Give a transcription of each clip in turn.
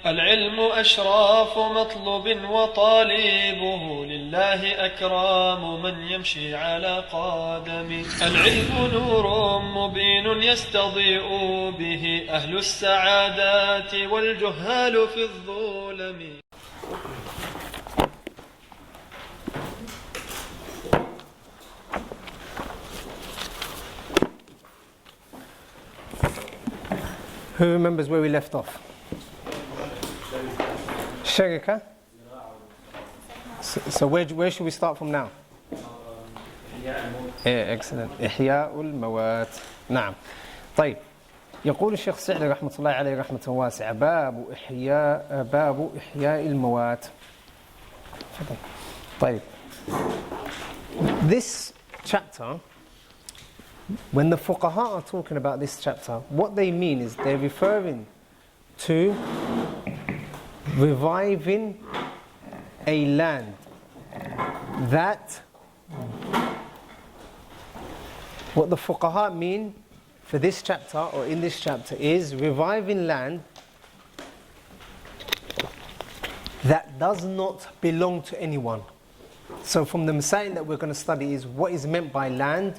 العلم أشراف مطلوب وطالبه لله أكرام من يمشي على قدمه. العلم نور مبين يستضيء به أهل السعادات والجهال في الظلم. Who remembers where we left off? Sharika? So where should we start from now? Excellent. إحياء الموات. نعم. طيب. يقول الشيخ سعدي رحمة الله عليه رحمة واسعة باب إحياء الموات. طيب. This chapter, when the fuqaha are talking about this chapter, what they mean is they're referring to reviving a land that, what the fuqaha mean for this chapter or in this chapter is reviving land that does not belong to anyone. So from the masail that we're going to study is what is meant by land,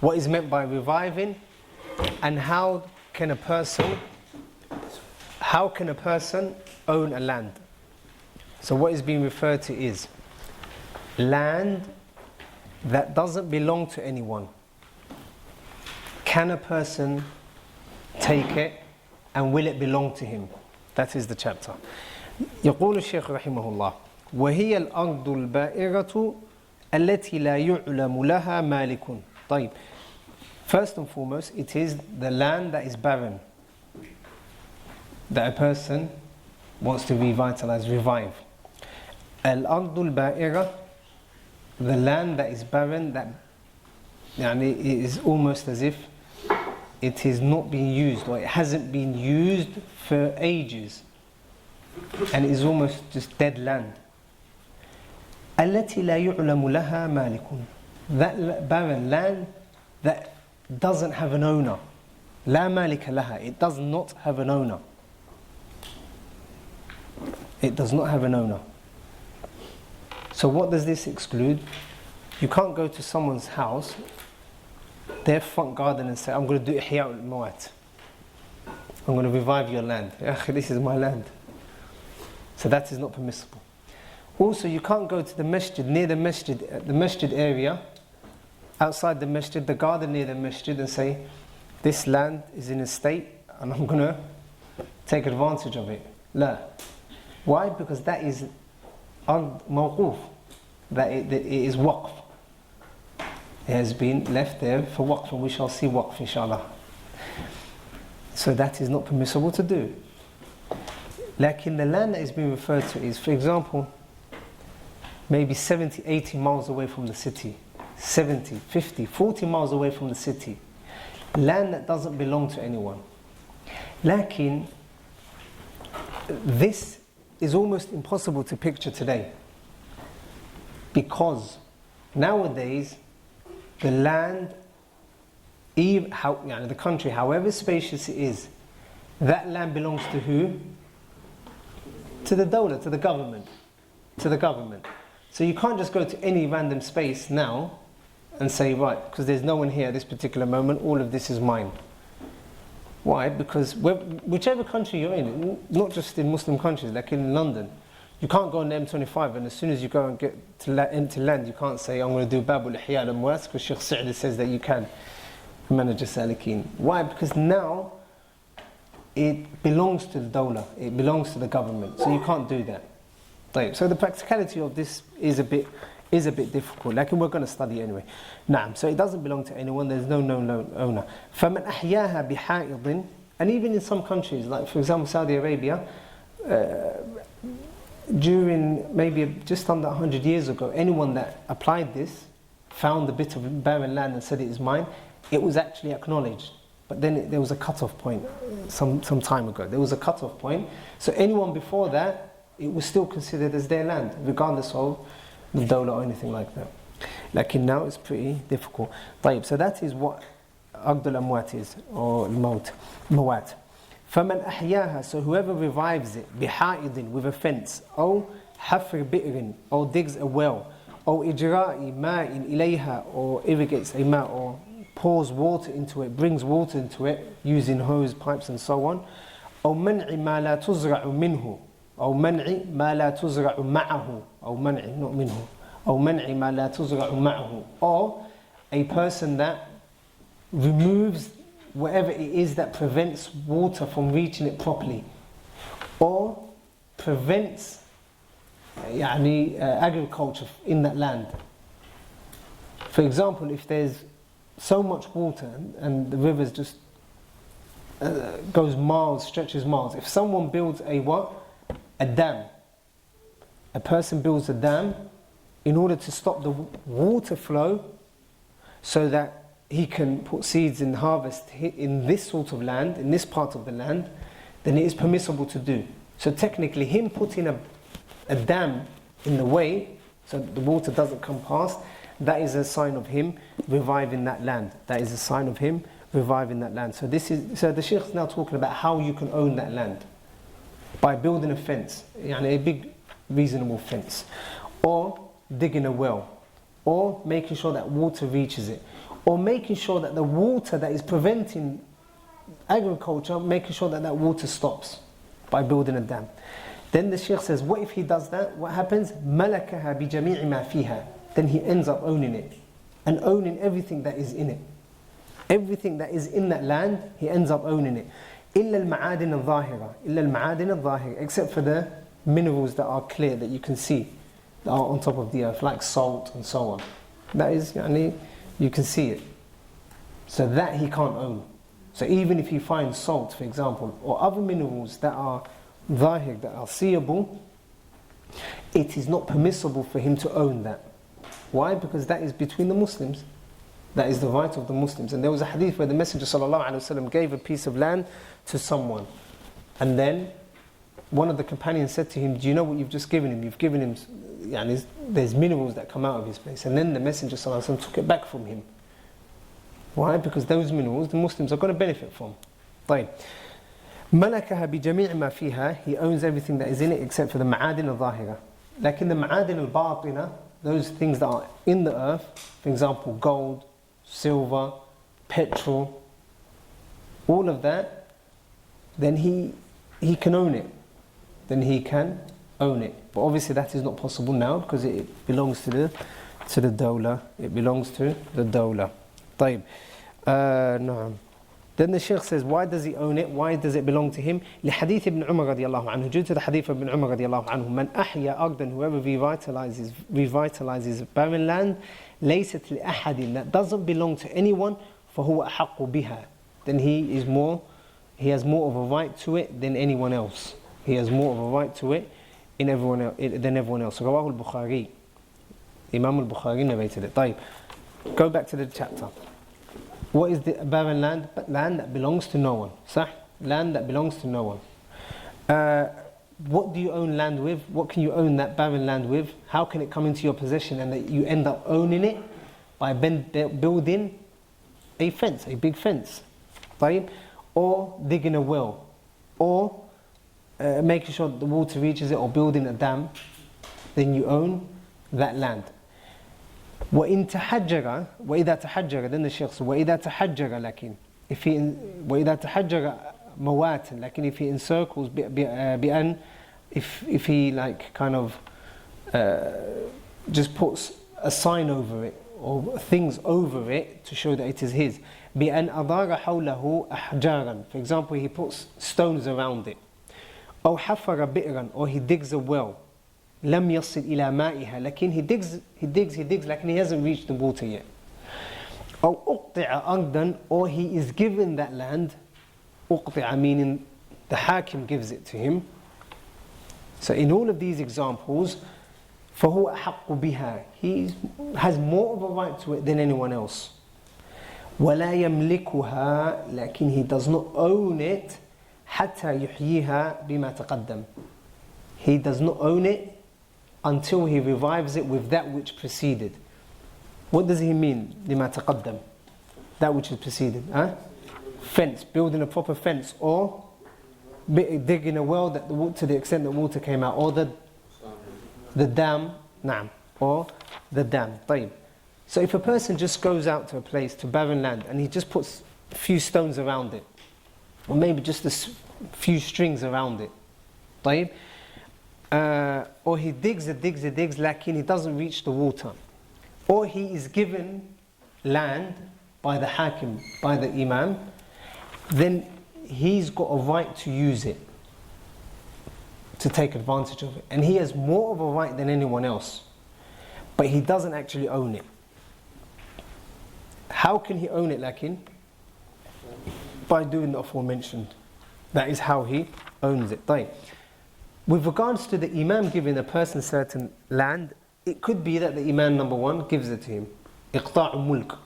what is meant by reviving, and how can a person own a land. So what is being referred to is land that doesn't belong to anyone. Can a person take it and will it belong to him? That is the chapter. يقول الشيخ رحمه الله وهي الأرض البائرة التي لا يعلم لها مالك. طيب. First and foremost, it is the land that is barren, that a person wants to revitalize, revive. Al-Ardu al-Ba'ira, the land that is barren, that it is almost as if it is not being used, or it hasn't been used for ages, and it is almost just dead land. التي لا يعلم لها مالك, that barren land that doesn't have an owner. لا مالك لها, it does not have an owner. It does not have an owner. So what does this exclude? You can't go to someone's house, their front garden, and say, I'm going to do ihya al-mawat. I'm going to revive your land. This is my land. So that is not permissible. Also, you can't go to the masjid, near the masjid area, outside the masjid, the garden near the masjid, and say, this land is in a state and I'm going to take advantage of it. La. Why? Because that is mawquf, that it is waqf. It has been left there for waqf, and we shall see waqf inshallah. So that is not permissible to do. Like in the land that is being referred to is, for example, maybe 70, 80 miles away from the city. 70, 50, 40 miles away from the city. Land that doesn't belong to anyone. Lakin, this is almost impossible to picture today. Because nowadays, the land, the country, however spacious it is, that land belongs to who? To the dawla, to the government. To the government. So you can't just go to any random space now and say, right, because there's no one here at this particular moment, all of this is mine. Why? Because whichever country you're in, not just in Muslim countries, like in London, you can't go on the M25 and as soon as you go and get to empty land, you can't say, I'm going to do Babul Ihya al-Amwat, because Sheikh Sa'di says that you can manage a Saalikeen. Why? Because now it belongs to the dawla, it belongs to the government, so you can't do that. So the practicality of this is a bit difficult, like we're going to study anyway. Naam, so it doesn't belong to anyone, there's no known owner. فَمَنْ أَحْيَاهَا بِحَائِضٍ, and even in some countries, like for example Saudi Arabia, during maybe just under 100 years ago, anyone that applied this, found a bit of barren land and said it is mine, it was actually acknowledged. But then there was a cut-off point some time ago. There was a cut-off point. So anyone before that, it was still considered as their land, regardless of the dawla or anything like that. Like now it's pretty difficult. So that is what Aqd al-Amwat is, or al-Mawat. فَمَنْ أَحْيَاهَا, so whoever revives it, بِحَائِضٍ, with a fence, أو حَفْرِ بِئْرٍ, or digs a well, أو إجراء ماء إليها, or irrigates a ma, or pours water into it, brings water into it, using hose, pipes and so on, أو منع ما لا تزرع منه, أو منع ما لا تزرع معه, أو منع, not منه, أو منع ما لا تزرع معه, or a person that removes whatever it is that prevents water from reaching it properly, or prevents agriculture in that land. For example, if there's so much water and the river's just goes miles, stretches miles. If someone builds a what? A dam. A person builds a dam in order to stop the water flow so that he can put seeds and harvest in this sort of land, in this part of the land, then it is permissible to do. So technically him putting a dam in the way so that the water doesn't come past, that is a sign of him reviving that land. That is a sign of him reviving that land. So the Shaykh is now talking about how you can own that land. By building a fence, a big reasonable fence, or digging a well, or making sure that water reaches it, or making sure that the water that is preventing agriculture, making sure that that water stops by building a dam. Then the Shaykh says, what if he does that? What happens? مَلَكَهَا بِجَمِيعِ مَا فِيهَا. Then he ends up owning it, and owning everything that is in it. Everything that is in that land, he ends up owning it. إِلَّا الْمَعَادِنَ الظَّاهِرَةِ إِلَّا الْمَعَادِنَ الظَّاهِرَةِ, except for the minerals that are clear, that you can see, that are on top of the earth, like salt and so on. That is, you can see it. So that he can't own. So even if he finds salt, for example, or other minerals that are zahir, that are seeable, it is not permissible for him to own that. Why? Because that is between the Muslims. That is the right of the Muslims. And there was a hadith where the Messenger ﷺ gave a piece of land to someone. And then one of the companions said to him, do you know what you've just given him? You've given him, there's minerals that come out of his place. And then the Messenger ﷺ took it back from him. Why? Because those minerals, the Muslims are going to benefit from. طيب. ملكها بجميع ما فيها, he owns everything that is in it except for the ma'adin al-zahira. Like in the ma'adin al-batina, those things that are in the earth, for example, gold, silver, petrol, all of that, then he can own it. Then he can own it. But obviously that is not possible now because it belongs to the dawla. It belongs to the dawla. طيب. نعم. Then the Shaykh says, why does he own it? Why does it belong to him? لحديث ابن عمر رضي الله عنه. Due to the hadith of Ibn Umar رضي الله عنه, من أحيا أرضا, whoever revitalizes barren land, ليست لأحد, that doesn't belong to anyone, فهو أحق بها. Then he has more of a right to it than anyone else. He has more of a right to it than everyone else. رواه البخاري. Imam al-Bukhari narrated it. طيب. Go back to the chapter. What is the barren land? Land that belongs to no one. صح? Land that belongs to no one. What do you own land with? What can you own that barren land with? How can it come into your possession and that you end up owning it? By building a fence, a big fence. طيب? Or digging a well. Or making sure that the water reaches it, or building a dam. Then you own that land. وإن تحجر وإذا تحجر, then the Shaykh says وإذا تحجر, لكن وإذا تحجر مواتا, لكن if he encircles بأن, if he just puts a sign over it or things over it to show that it is his, بأن أضار حوله أحجارا, for example he puts stones around it, أو حفر بئرا, or he digs a well, لم يصل إلى مائها, لكن he digs, لكن he hasn't reached the water yet. أو أقطع أرضا, or he is given that land, أقطع meaning the hakim gives it to him. So in all of these examples, فهو أحق بها, he has more of a right to it than anyone else. ولا يملكها, لكن he does not own it حتى يحييها بما تقدم. He does not own it until he revives it with that which preceded. What does he mean? لما تقدم, that which is preceded. Fence, building a proper fence, or digging a well that to the extent that water came out, or the dam, na'am, or the dam. طيب. So if a person just goes out to a place, to barren land, and he just puts a few stones around it, or maybe just a few strings around it, طيب, or he digs, like he doesn't reach the water, or he is given land by the hakim, by the imam, then he's got a right to use it, to take advantage of it. And he has more of a right than anyone else, but he doesn't actually own it. How can he own it, lakin? By doing the aforementioned. That is how he owns it. طيب. With regards to the imam giving a person certain land, it could be that the imam, number one, gives it to him. إقطاع mulk.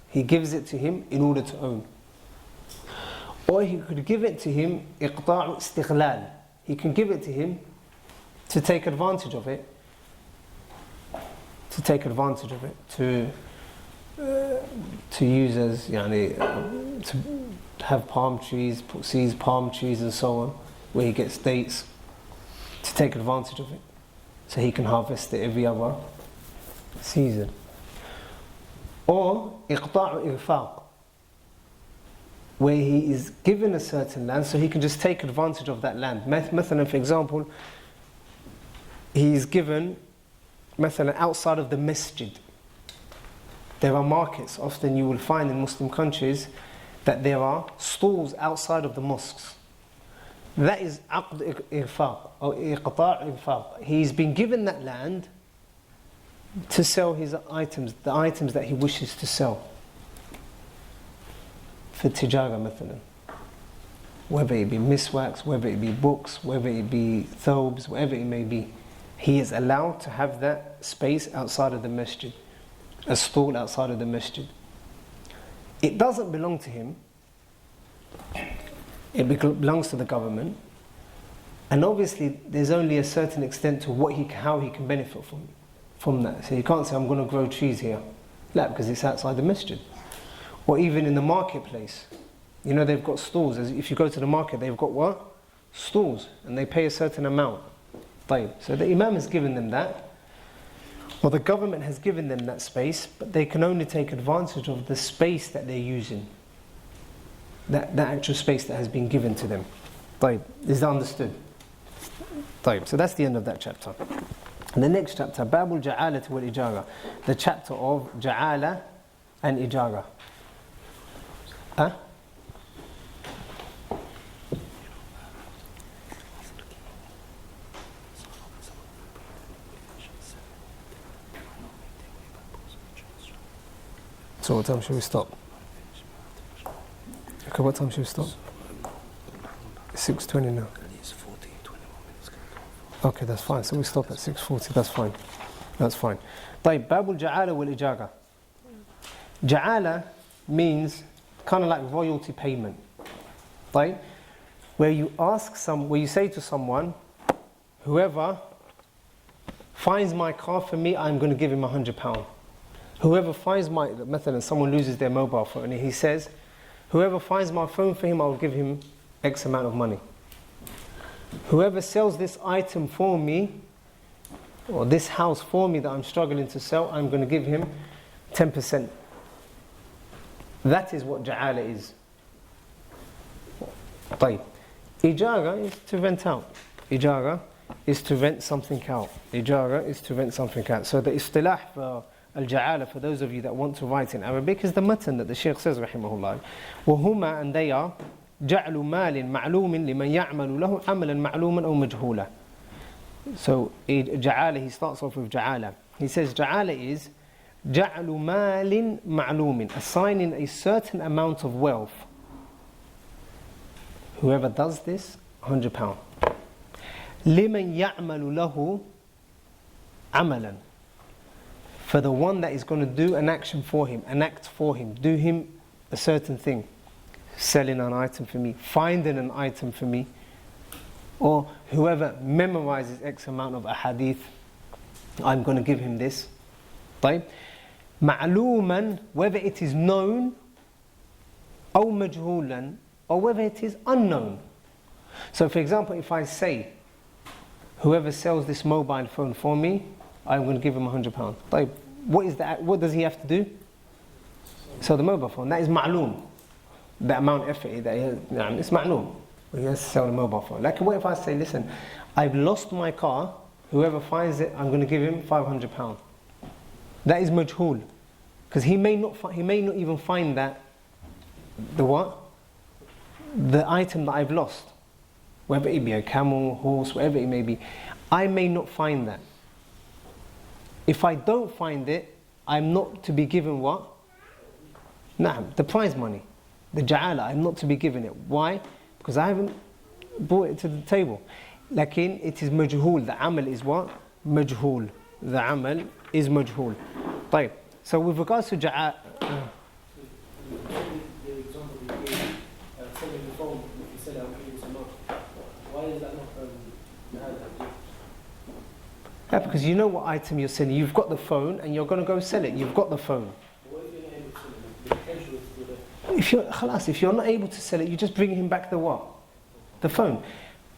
He gives it to him in order to own. Or he could give it to him إقطاع استغلال. He can give it to him to take advantage of it. To take advantage of it. To use as, to have palm trees, seize palm trees and so on, where he gets dates, to take advantage of it, so he can harvest it every other season. Or إقطاع إرفاق, where he is given a certain land so he can just take advantage of that land. مثلا, for example, he is given مثلا, outside of the masjid. There are markets, often you will find in Muslim countries, that there are stalls outside of the mosques. That is عقد إرفاق or إقطاع إرفاق. He's been given that land to sell his items, the items that he wishes to sell. For tijara مثلا. Whether it be miswax, whether it be books, whether it be thobes, whatever it may be. He is allowed to have that space outside of the masjid. A stall outside of the masjid. It doesn't belong to him. It belongs to the government. And obviously there's only a certain extent to how he can benefit from that. So you can't say, I'm going to grow trees here. No, because it's outside the masjid. Or even in the marketplace. They've got stalls. If you go to the market, they've got what? Stalls. And they pay a certain amount. So the imam has given them that. Or the government has given them that space, but they can only take advantage of the space that they're using. That actual space that has been given to them. Is that understood? So that's the end of that chapter. And the next chapter, Babul Ja'alat wal Ijara. The chapter of Ja'ala and Ijara. Huh? So what time should we stop? Okay, what time should we stop? 6:20 now. Okay, that's fine. So we stop at 6:40. That's fine. That's fine. طيب, باب الجعالة والإجارة. Ja'ala means kind of like royalty payment. طيب, where you say to someone, whoever finds my car for me, I'm going to give him £100. Whoever finds someone loses their mobile phone and he says, whoever finds my phone for him, I'll give him X amount of money. Whoever sells this item for me, or this house for me that I'm struggling to sell, I'm going to give him 10%. That is what Ja'ala is. طيب. Ijara is to rent out. Ijara is to rent something out. Ijara is to rent something out. So the istilah for Al-Ja'ala, for those of you that want to write in Arabic, is the matan that the Shaykh says, rahimahullah. وَهُمَا, and they are جَعْلُ مَالٍ مَعْلُومٍ لِمَنْ يَعْمَلُ لَهُ عَمَلًا مَعْلُومًا أو مَجْهُولًا. So Ja'ala, he starts off with Ja'ala. He says Ja'ala is جَعْلُ مَالٍ مَعْلُومٍ, assigning a certain amount of wealth. Whoever does this, £100. لِمَنْ يَعْمَلُ لَهُ عَمَلًا, for the one that is going to do an action for him, an act for him, do him a certain thing. Selling an item for me, finding an item for me, or whoever memorizes X amount of ahadith, I'm going to give him this. طيب. معلوما, whether it is known, أو مجهولا, or whether it is unknown. So for example, if I say, whoever sells this mobile phone for me, I'm going to give him £100. Like, what is that? What does he have to do? Sell the mobile phone. That is ma'loom. The amount of effort that he has, it's ma'loom. He has to sell the mobile phone. Like, what if I say, listen, I've lost my car, whoever finds it, I'm going to give him £500. That is majhul. Because he may not even find that, the what? The item that I've lost. Whether it be a camel, horse, whatever it may be. I may not find that. If I don't find it, I'm not to be given what? Na'am, the prize money. The ja'ala, I'm not to be given it. Why? Because I haven't brought it to the table. Lakin, it is majhul. The amal is what? Majhul. The amal is majhul. طيب. So with regards to ja'ala... The example you gave, selling the phone, if you sell it, I'll give you some more. Why is that not Yeah, because you know what item you're selling. You've got the phone and you're going to go sell it. You've got the phone. What if you're not able to sell it? The potential is still there. If you're not able to sell it, you just bring him back the what? The phone.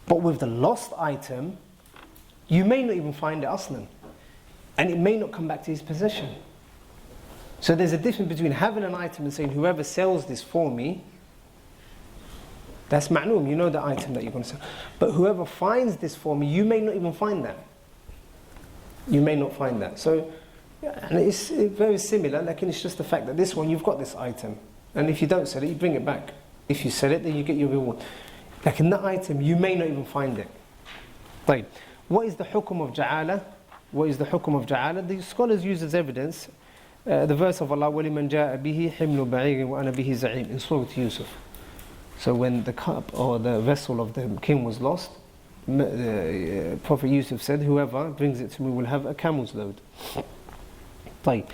But with the lost item, you may not even find it aslan. And it may not come back to his possession. So there's a difference between having an item and saying, whoever sells this for me, that's ma'loom, you know the item that you're going to sell. But whoever finds this for me, you may not even find that. You may not find that. So, and it's very similar, like it's just the fact that this one, you've got this item. And if you don't sell it, you bring it back. If you sell it, then you get your reward. Like in that item, you may not even find it. Right. What is the hukum of ja'ala? What is the hukum of ja'ala? The scholars use as evidence the verse of Allah, وَلِمَنْ جَاءَ بِهِ حِمْلُ بَعِيرٍ وَأَنَا بِهِ زَعِيمٍ in Surah Yusuf. So when the cup or the vessel of the king was lost, Prophet Yusuf said, whoever brings it to me will have a camel's load. طيب.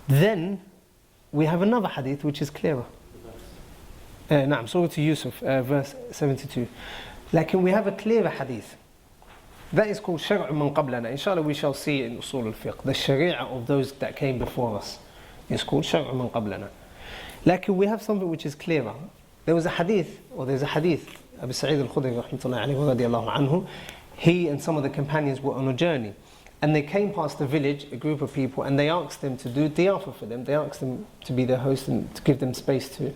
Then we have another hadith which is clearer. نعم, Surah Yusuf, verse 72. Like we have a clearer hadith. That is called شرع من قبلنا. Inshallah we shall see in Usul al-Fiqh. The sharia of those that came before us is called شرع من قبلنا. Like we have something which is clearer. There's a hadith Abu Sa'id al-Khudri rahmatullahi alayhi wa radiyallahu anhu, he and some of the companions were on a journey and they came past a village, a group of people, and they asked them to do diyafa for them. They asked them to be their host and to give them space to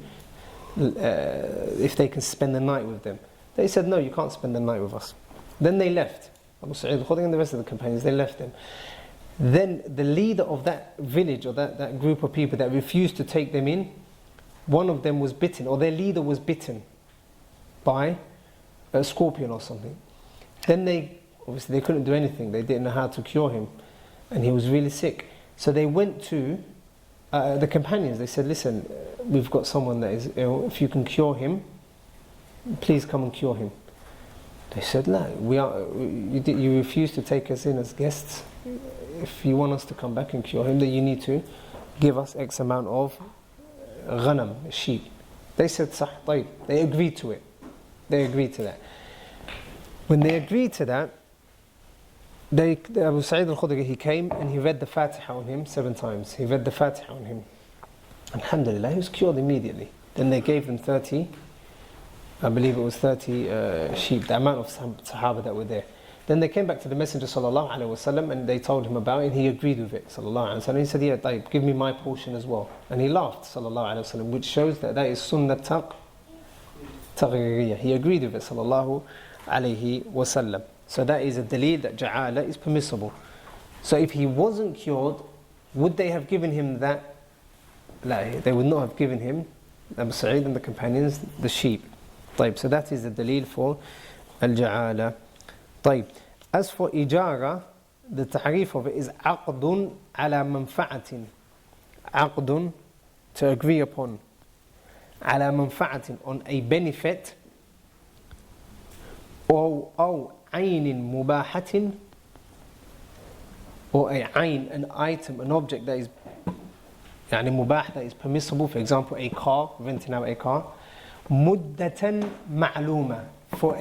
if they can spend the night with them. They said, no, you can't spend the night with us. Then they left. Abu Sa'id al-Khudri and the rest of the companions, they left them. Then the leader of that village or that group of people that refused to take them in, one of them was bitten, or their leader was bitten by a scorpion or something. Then obviously they couldn't do anything. They didn't know how to cure him. And he was really sick. So they went to the companions. They said, listen, we've got someone that is ill. If you can cure him, please come and cure him. They said, no, you refuse to take us in as guests. If you want us to come back and cure him, then you need to give us X amount of ghanam, sheep. They said, sah, tayyib. They agreed to it. They agreed to that. When they agreed to that, Abu Sa'id al-Khudri, he came and he read the Fatiha on him 7 times. He read the Fatiha on him. Alhamdulillah, he was cured immediately. Then they gave him 30, I believe it was 30 sheep, the amount of Sahaba that were there. Then they came back to the Messenger sallallahu alaihi wasallam and they told him about it and he agreed with it sallallahu alaihi wasallam. He said, yeah, tayyib, give me my portion as well. And he laughed sallallahu alaihi wasallam, which shows that is sunnah taghririya. He agreed with it sallallahu alaihi wasallam. So that is a dalil that ja'ala is permissible. So if he wasn't cured, would they have given him that? La, they would not have given him, Abu Sa'id and the companions, the sheep. طيب, so that is the dalil for al-ja'ala. طيب. As for ijara, the ta'rif of it is عقد على منفعة. عقد, to agree upon. على منفعة, on a benefit. أو عين مباحة, or a ayn, an item, an object that is يعني مباح, that is permissible. For example, a car, renting out a car. مدة معلومة, for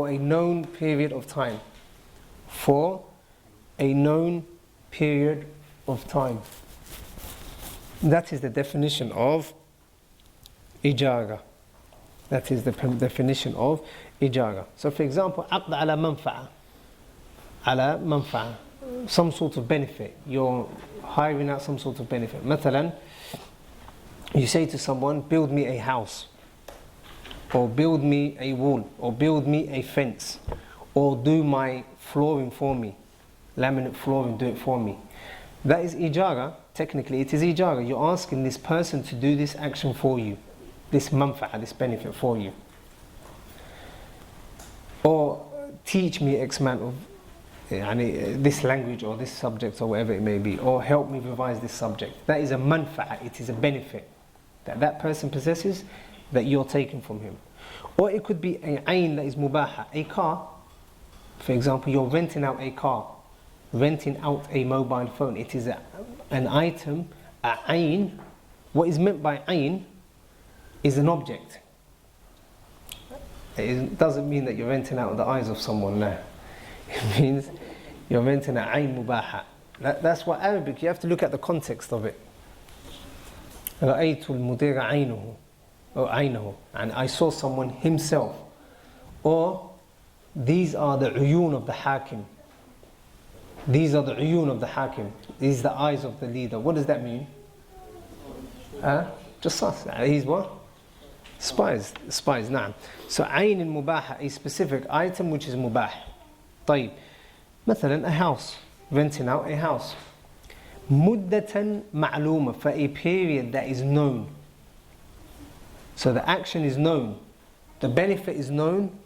a known period of time. For a known period of time. That is the definition of ijara. That is the definition of ijara. So for example, عقد على منفعة. على منفعة. Some sort of benefit. You're hiring out some sort of benefit. مثلا, you say to someone, build me a house, or build me a wall, or build me a fence, or do my flooring for me, laminate flooring, do it for me. That is ijara. Technically it is ijara. You're asking this person to do this action for you, this manfa'a, this benefit for you. Or teach me X amount of this language or this subject or whatever it may be, or help me revise this subject. That is a manfa'a, it is a benefit that person possesses that you're taking from him. Or it could be an ayn that is mubaha, a car. For example, you're renting out a car, renting out a mobile phone. It is an item, a ayn. What is meant by ayn is an object. It doesn't mean that you're renting out the eyes of someone there. It means you're renting an ayn mubaha. That's what Arabic, you have to look at the context of it. رأيت المدير عينه or عينه, and I saw someone himself. Or these are the uyun of the hakim. These are the uyun of the hakim. These are the eyes of the leader. What does that mean? Just us. He's what? Spies. Spies, na'am. So ayn mubaha, a specific item which is mubah. طيب. مثلا a house. Renting out a house. Muddatan ma'luma, for a period that is known. So the action is known. The benefit is known.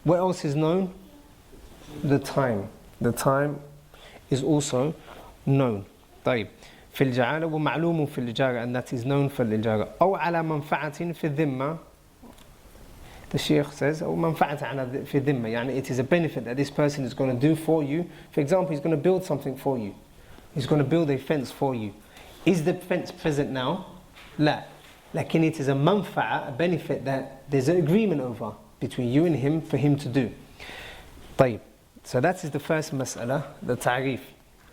What else is known? The time. The time is also known. طيب. في الجعالة ومعلوم في الإجارة, and that is known for الإجارة. أو على منفعة في الذمة. The Shaykh says, أو منفعة على في الذمة, يعني it is a benefit that this person is going to do for you. For example, he's going to build something for you. He's going to build a fence for you. Is the fence present now? لا. لكن it is a manfa'a, a benefit that there's an agreement over between you and him for him to do. طيب. So that is the first mas'ala, the ta'rif.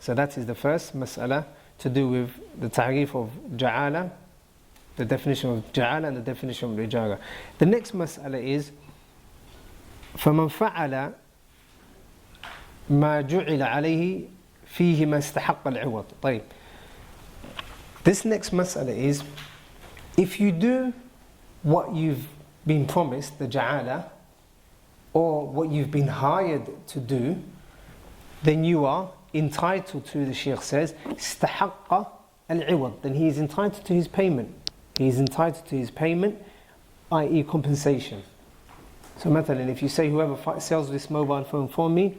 So that is the first mas'ala to do with the ta'rif of ja'ala, the definition of ja'ala and the definition of ijara. The next mas'ala is فَمَنْ فَعَلَ مَا جُعِلَ عَلَيْهِ فِيهِ مَا اسْتَحَقَّ الْعِوَضِ. طيب. This next mas'ala is, if you do what you've been promised, the ja'ala, or what you've been hired to do, then you are entitled to, the Shaykh says, استحق العوض, then he is entitled to his payment. He is entitled to his payment, i.e. compensation. So مثلا, if you say whoever sells this mobile phone for me,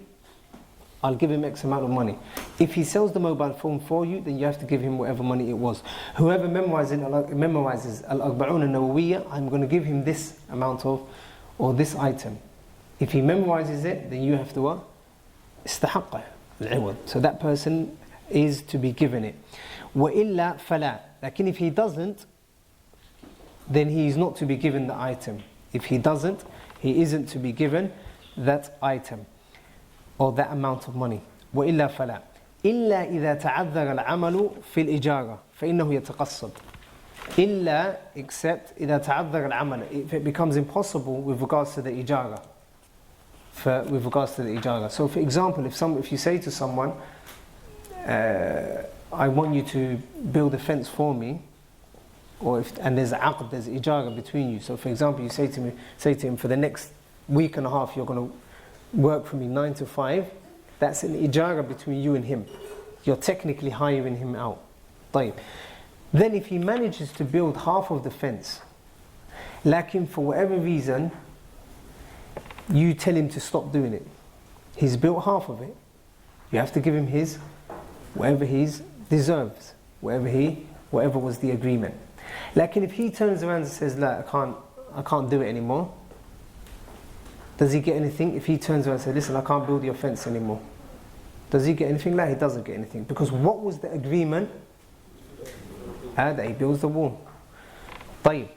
I'll give him X amount of money. If he sells the mobile phone for you, then you have to give him whatever money it was. Whoever memorizes Al-Arba'un al-Nawawiyya, I'm going to give him this amount of, or this item. If he memorizes it, then you have to what? استحق العوض. So that person is to be given it. وَإِلَّا فَلَا. Lakin if he doesn't, then he is not to be given the item. If he doesn't, he isn't to be given that item or that amount of money. وإلا فلا إلا إذا تعذر العمل في الإجارة فإنه يتقصد. إلا, except إذا تعذر العمل, if it becomes impossible with regards to the ijara. With regards to the ijara. So for example, if you say to someone, I want you to build a fence for me, and there's aqd, there's ijara between you. So for example, you say to him, for the next week and a half you're going to work for me 9 to 5, that's an ijara between you and him. You're technically hiring him out. طيب. Then if he manages to build half of the fence, lakin for whatever reason, you tell him to stop doing it. He's built half of it. You have to give him whatever he deserves, whatever was the agreement. Lakin if he turns around and says, "La, I can't do it anymore," does he get anything? If he turns around and says, "Listen, I can't build your fence anymore," does he get anything? No, he doesn't get anything. Because what was the agreement? That he builds the wall. طيب.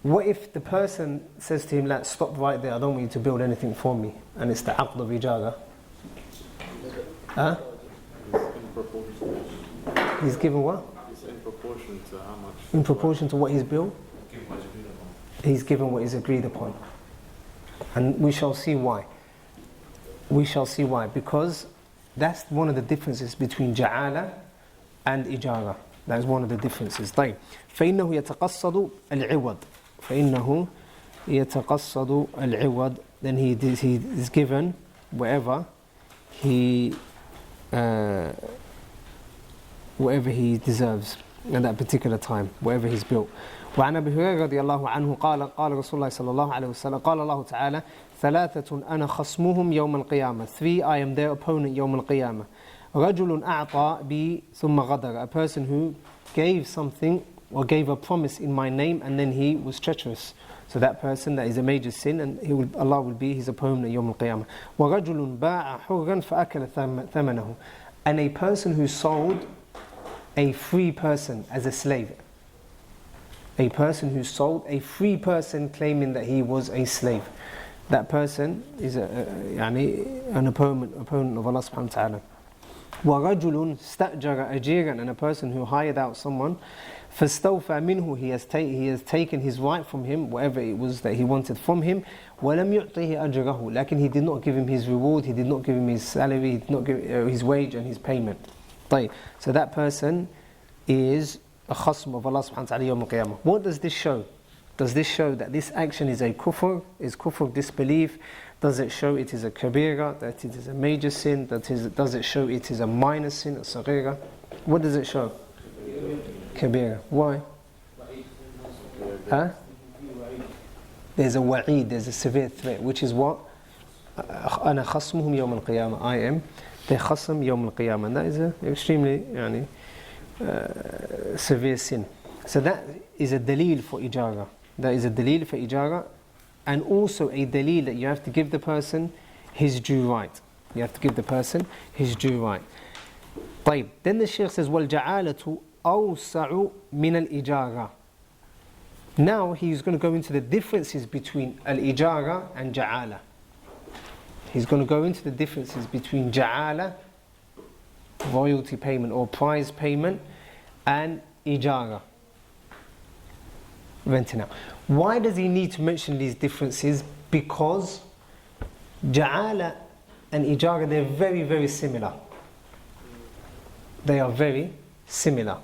What if the person says to him, "La, stop right there, I don't want you to build anything for me," and it's the aqd of ijara? He's given what? It's in proportion to how much? In proportion to what he's built? he's given what is agreed upon. And we shall see why. We shall see why. Because that's one of the differences between ja'ala and ijara. That is one of the differences. طيب. فإنه يتقصد العوض. فإنه يتقصد العوض. Then he is given whatever he deserves at that particular time, whatever he's built. وعن أبي هريرة رضي الله عنه قال رسول الله صلى الله عليه وسلم قال الله تعالى ثلاثة أنا خصمهم يوم القيامة. 3, I am their opponent يوم القيامة. رجل أعطى بي ثم غدر. A person who gave something or gave a promise in my name and then he was treacherous. So that person, that is a major sin, and Allah will be his opponent يوم القيامة. وَرَجُلٌ بَاعَ حُرًّا فَأَكَلَ ثَمَنَهُ. And a person who sold a free person as a slave. A person who sold a free person claiming that he was a slave. That person is an opponent of Allah subhanahu wa ta'ala. وَرَجُلٌ اسْتَأْجَرَ أَجِيرًا. And a person who hired out someone, فَاسْتَوْفَى مِنْهُ. He has taken his right from him, whatever it was that he wanted from him. وَلَمْ يُعْطِهِ أَجْرَهُ. Lakin he did not give him his reward, he did not give him his salary, he did not give his wage and his payment. So that person is a khasm of Allah subhanahu wa ta'ala yawm al-qiyamah. What does this show? Does this show that this action is a kufr, is kufr disbelief? Does it show it is a kabira, that it is a major sin? Does it show it is a minor sin, a saghira? What does it show? Kabira. Why? Huh? There's a wa'id, there's a severe threat, which is what? أنا خصمهم يوم القيامة. I am their khasm يوم القيامة. And that is an extremely severe sin. So that is a dalil for ijara. That is a dalil for ijara, and also a dalil that you have to give the person his due right. You have to give the person his due right. طيب. Then the Shaykh says, وَالْجَعَالَةُ أَوْسَعُ مِنَ الْإِجَارَةِ. Now he's going to go into the differences between al-ijara and ja'ala. He's going to go into the differences between ja'ala, royalty payment or prize payment, and ijara, renting out. Why does he need to mention these differences? Because ja'ala and ijara, they're very, very similar. They are very similar.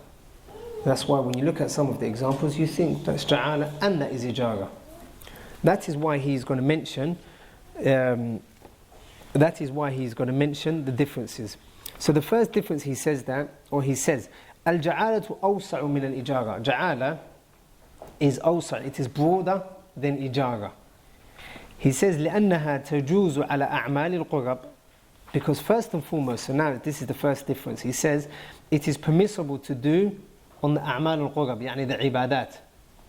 That's why when you look at some of the examples, you think that's ja'ala and that is ijara. That is why he's going to mention. That is why he's going to mention the differences. So the first difference he says, al-ja'alatu awsa'u min al-ijara. Ja'ala is awsa', it is broader than ijara. He says لأنها تجوز على أعمال القرب. Because first and foremost, so now this is the first difference. He says it is permissible to do on the a'mal al-qurab, يعني the ibadat.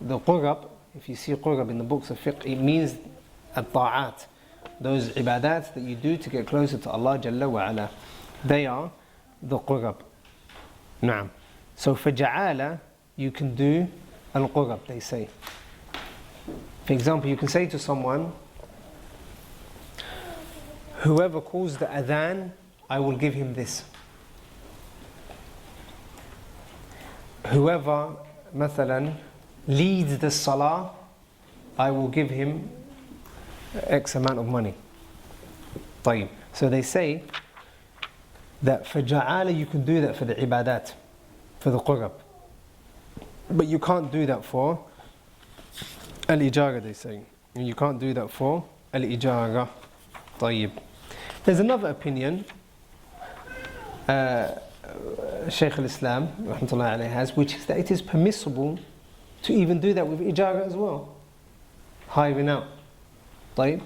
The qurab, if you see qurab in the books of fiqh, it means at-ta'at. Those ibadat that you do to get closer to Allah Jalla wa Ala. They are the qurab. Naam. So for ja'ala, you can do al-qurab, they say. For example, you can say to someone, whoever calls the adhan, I will give him this. Whoever, مثلا, leads the salah, I will give him X amount of money. طيب. So they say that for ja'ala you can do that for the ibadat, for the qurab. But you can't do that for al-ijara, they say. And you can't do that for al-ijara. طيب. There's another opinion Shaykh al-Islam rahmatullahi alayhi has, which is that it is permissible to even do that with ijara as well, hiring out. طيب.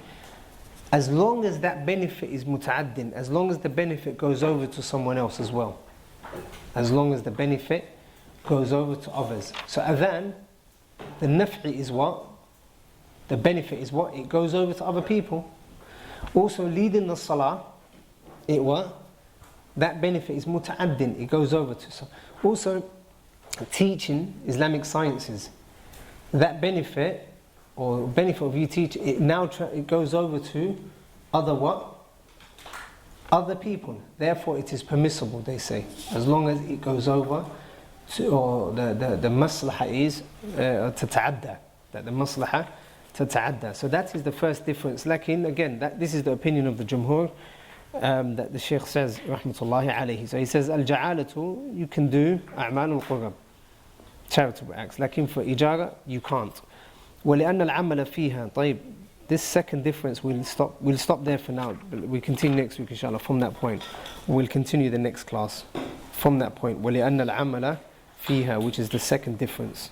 As long as that benefit is muta'addin, as long as the benefit goes over to someone else as well, as long as the benefit goes over to others. So adhan, the naf'i is what? The benefit is what? It goes over to other people. Also leading the salah, it what? That benefit is muta'addin, it goes over to some. Also teaching Islamic sciences, that benefit or benefit of you teach, it now it goes over to other what? Other people. Therefore it is permissible, they say, as long as it goes over to, or the maslaha is to ta'adda, that the maslaha tata'adda. So that is the first difference. Lakin, again, this is the opinion of the Jumhur, that the Shaykh says, rahmatullahi alayhi. So he says, al-ja'alatu, you can do a'mal al-qurab, charitable acts. Lakin for ijara, you can't. وَلِأَنَّ الْعَمَلَ فِيهَا طيب. This second difference, we'll stop there for now. We continue next week, inshallah, from that point. We'll continue the next class from that point. وَلِأَنَّ الْعَمَلَ فِيهَا, which is the second difference.